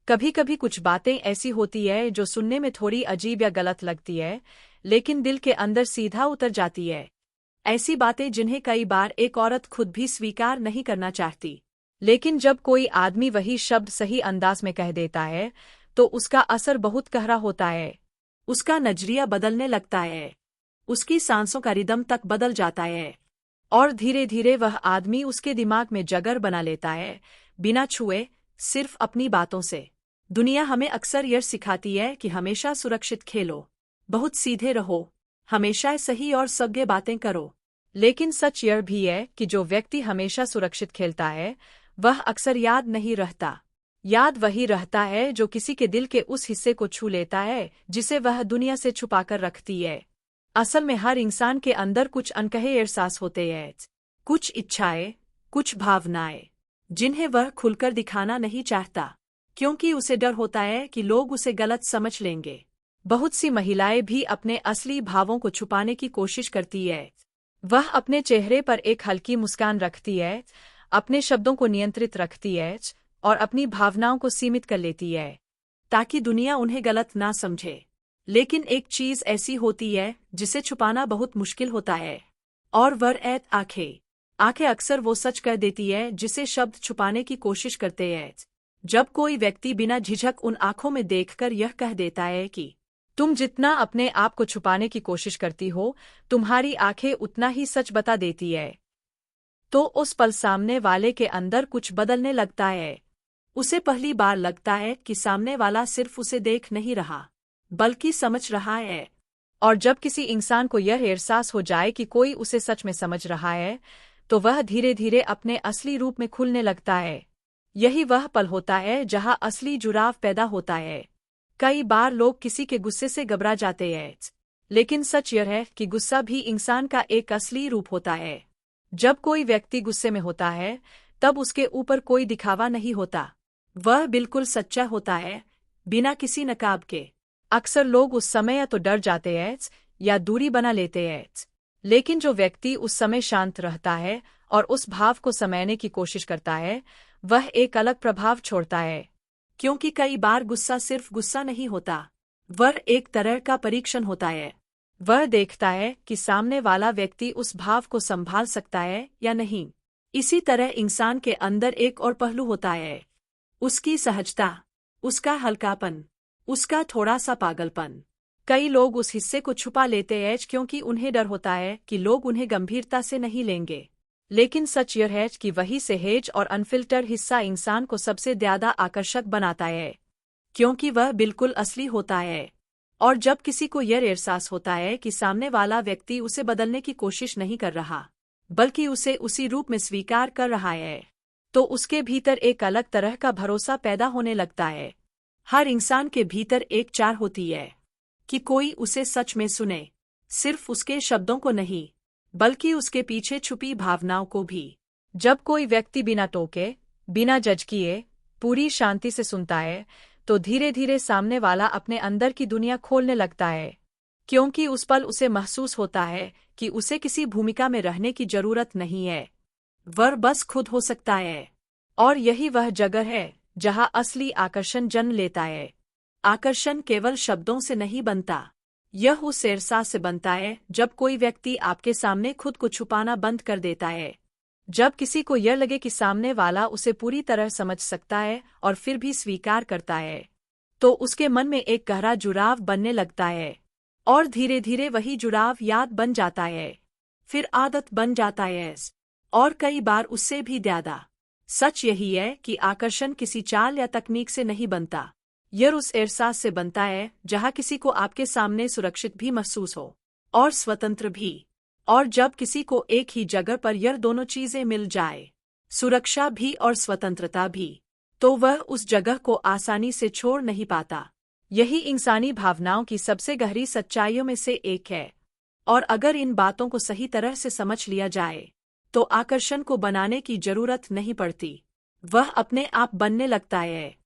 कभी कभी कुछ बातें ऐसी होती है जो सुनने में थोड़ी अजीब या गलत लगती है, लेकिन दिल के अंदर सीधा उतर जाती है। ऐसी बातें जिन्हें कई बार एक औरत खुद भी स्वीकार नहीं करना चाहती, लेकिन जब कोई आदमी वही शब्द सही अंदाज में कह देता है तो उसका असर बहुत गहरा होता है। उसका नजरिया बदलने लगता है, उसकी सांसों का रिदम तक बदल जाता है, और धीरे धीरे वह आदमी उसके दिमाग में जगह बना लेता है, बिना छुए, सिर्फ अपनी बातों से। दुनिया हमें अक्सर यह सिखाती है कि हमेशा सुरक्षित खेलो, बहुत सीधे रहो, हमेशा सही और सभ्य बातें करो। लेकिन सच यह भी है कि जो व्यक्ति हमेशा सुरक्षित खेलता है वह अक्सर याद नहीं रहता। याद वही रहता है जो किसी के दिल के उस हिस्से को छू लेता है जिसे वह दुनिया से छुपाकर रखती है। असल में हर इंसान के अंदर कुछ अनकहे एहसास होते हैं, कुछ इच्छाएं, कुछ भावनाएं, जिन्हें वह खुलकर दिखाना नहीं चाहता, क्योंकि उसे डर होता है कि लोग उसे गलत समझ लेंगे। बहुत सी महिलाएं भी अपने असली भावों को छुपाने की कोशिश करती है। वह अपने चेहरे पर एक हल्की मुस्कान रखती है, अपने शब्दों को नियंत्रित रखती है और अपनी भावनाओं को सीमित कर लेती है ताकि दुनिया उन्हें गलत ना समझे। लेकिन एक चीज ऐसी होती है जिसे छुपाना बहुत मुश्किल होता है, और वह आंखें। आंखें अक्सर वो सच कह देती है जिसे शब्द छुपाने की कोशिश करते हैं। जब कोई व्यक्ति बिना झिझक उन आंखों में देखकर यह कह देता है कि तुम जितना अपने आप को छुपाने की कोशिश करती हो, तुम्हारी आंखें उतना ही सच बता देती है, तो उस पल सामने वाले के अंदर कुछ बदलने लगता है। उसे पहली बार लगता है कि सामने वाला सिर्फ उसे देख नहीं रहा बल्कि समझ रहा है। और जब किसी इंसान को यह एहसास हो जाए कि कोई उसे सच में समझ रहा है तो वह धीरे धीरे अपने असली रूप में खुलने लगता है। यही वह पल होता है जहां असली जुड़ाव पैदा होता है। कई बार लोग किसी के गुस्से से घबरा जाते हैं, लेकिन सच यह है कि गुस्सा भी इंसान का एक असली रूप होता है। जब कोई व्यक्ति गुस्से में होता है तब उसके ऊपर कोई दिखावा नहीं होता, वह बिल्कुल सच्चा होता है, बिना किसी नकाब के। अक्सर लोग उस समय या तो डर जाते हैं या दूरी बना लेते हैं, लेकिन जो व्यक्ति उस समय शांत रहता है और उस भाव को समझने की कोशिश करता है वह एक अलग प्रभाव छोड़ता है। क्योंकि कई बार गुस्सा सिर्फ गुस्सा नहीं होता, वह एक तरह का परीक्षण होता है। वह देखता है कि सामने वाला व्यक्ति उस भाव को संभाल सकता है या नहीं। इसी तरह इंसान के अंदर एक और पहलू होता है, उसकी सहजता, उसका हल्कापन, उसका थोड़ा सा पागलपन। कई लोग उस हिस्से को छुपा लेते हैं क्योंकि उन्हें डर होता है कि लोग उन्हें गंभीरता से नहीं लेंगे। लेकिन सच यह है कि वही सहज और अनफिल्टर हिस्सा इंसान को सबसे ज्यादा आकर्षक बनाता है, क्योंकि वह बिल्कुल असली होता है। और जब किसी को यह एहसास होता है कि सामने वाला व्यक्ति उसे बदलने की कोशिश नहीं कर रहा बल्कि उसे उसी रूप में स्वीकार कर रहा है, तो उसके भीतर एक अलग तरह का भरोसा पैदा होने लगता है। हर इंसान के भीतर एक चाह होती है कि कोई उसे सच में सुने, सिर्फ उसके शब्दों को नहीं बल्कि उसके पीछे छुपी भावनाओं को भी। जब कोई व्यक्ति बिना टोके, बिना जज किए, पूरी शांति से सुनता है तो धीरे धीरे सामने वाला अपने अंदर की दुनिया खोलने लगता है, क्योंकि उस पल उसे महसूस होता है कि उसे किसी भूमिका में रहने की जरूरत नहीं है, वह बस खुद हो सकता है। और यही वह जगह है जहां असली आकर्षण जन्म लेता है। आकर्षण केवल शब्दों से नहीं बनता, यह उस एहसास से बनता है जब कोई व्यक्ति आपके सामने खुद को छुपाना बंद कर देता है। जब किसी को यह लगे कि सामने वाला उसे पूरी तरह समझ सकता है और फिर भी स्वीकार करता है, तो उसके मन में एक गहरा जुड़ाव बनने लगता है, और धीरे धीरे वही जुड़ाव याद बन जाता है, फिर आदत बन जाता है, और कई बार उससे भी ज्यादा। सच यही है कि आकर्षण किसी चाल या तकनीक से नहीं बनता, यह उस एहसास से बनता है जहां किसी को आपके सामने सुरक्षित भी महसूस हो और स्वतंत्र भी। और जब किसी को एक ही जगह पर यह दोनों चीजें मिल जाए, सुरक्षा भी और स्वतंत्रता भी, तो वह उस जगह को आसानी से छोड़ नहीं पाता। यही इंसानी भावनाओं की सबसे गहरी सच्चाइयों में से एक है, और अगर इन बातों को सही तरह से समझ लिया जाए तो आकर्षण को बनाने की जरूरत नहीं पड़ती, वह अपने आप बनने लगता है।